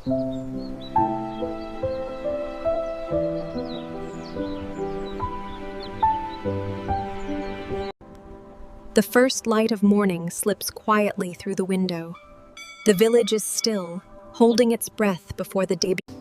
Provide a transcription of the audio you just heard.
The first light of morning slips quietly through the window. The village is still, holding its breath before the day begins.